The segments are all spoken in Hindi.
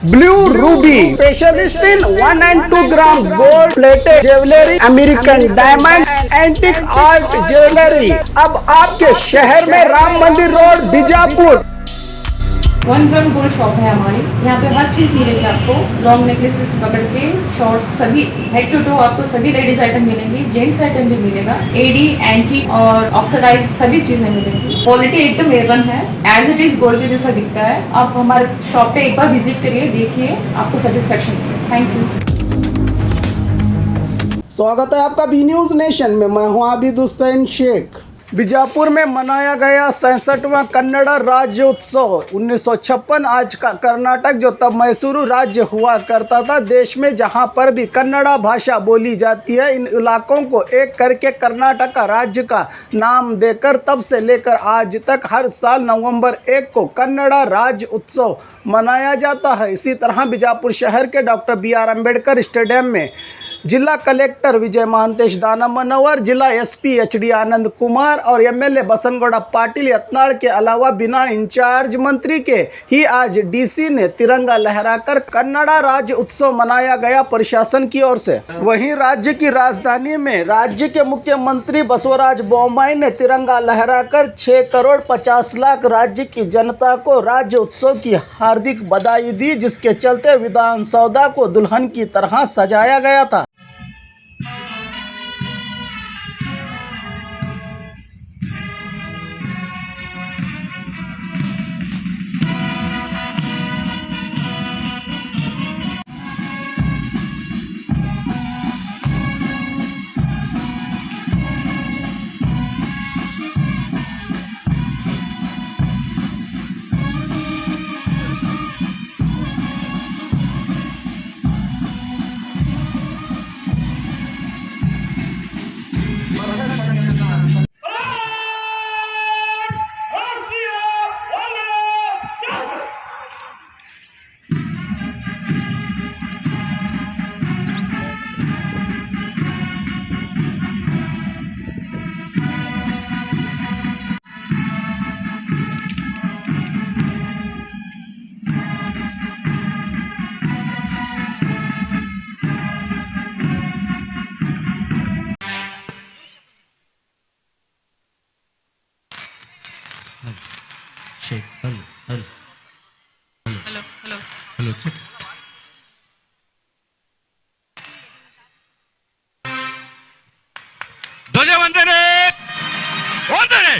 Blue Ruby specialist in 1 and 2 gram gold plated jewellery, American diamond, antique art jewellery अब आपके शहर में राम मंदिर road Bijapur. 1 gram gold shop है हमारी। यहाँ पे हर चीज मिलेगी आपको, लॉन्ग नेकलेसेस पकड़ के शॉर्ट्स, सभी हेड टू टो आपको सभी लेडीज आइटम मिलेंगी, जेंट्स आइटम भी मिलेगा, एडी एंटीक और ऑक्सीडाइज सभी चीजें मिलेंगी। क्वालिटी एकदम A1 है, एज इट इज गोल्ड के जैसा दिखता है। आप हमारे शॉप पे एक बार विजिट करिए, देखिए, आपको सेटिस्फेक्शन मिलेगा। Thank you. स्वागत है आपका बी न्यूज नेशन में। मैं हूं आबिद हुसैन शेख। बीजापुर में मनाया गया 67वां कन्नड़ राज्य उत्सव 1956। आज का कर्नाटक जो तब मैसूरू राज्य हुआ करता था, देश में जहां पर भी कन्नड़ा भाषा बोली जाती है, इन इलाकों को एक करके कर्नाटक राज्य का नाम देकर तब से लेकर आज तक हर साल नवंबर 1 को कन्नड़ राज्य उत्सव मनाया जाता है। इसी तरह बीजापुर शहर के डॉक्टर BR अम्बेडकर स्टेडियम में जिला कलेक्टर विजय महांतेश दानमनवर, जिला SP HD आनंद कुमार और MLA बसनगौड़ा पाटिल यत्नाल के अलावा बिना इंचार्ज मंत्री के ही आज DC ने तिरंगा लहराकर कन्नड़ राज्य उत्सव मनाया गया प्रशासन की ओर से। वहीं राज्य की राजधानी में राज्य के मुख्यमंत्री बसवराज बोम्मई ने तिरंगा लहराकर 6 करोड़ 50 लाख राज्य की जनता को राज्य उत्सव की हार्दिक बधाई दी, जिसके चलते विधानसौधा को दुल्हन की तरह सजाया गया था। check hello check ಧ್ವಜವಂದನೆ ವಂದನೆ।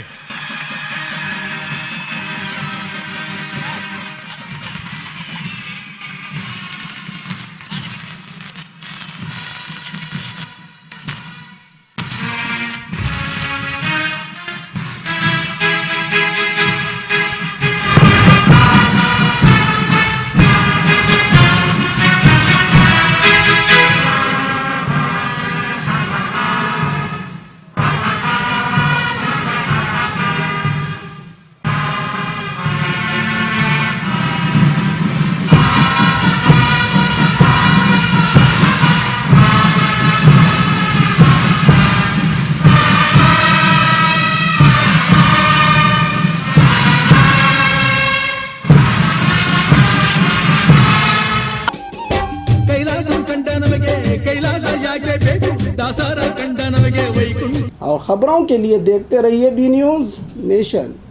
और खबरों के लिए देखते रहिए बी न्यूज नेशन।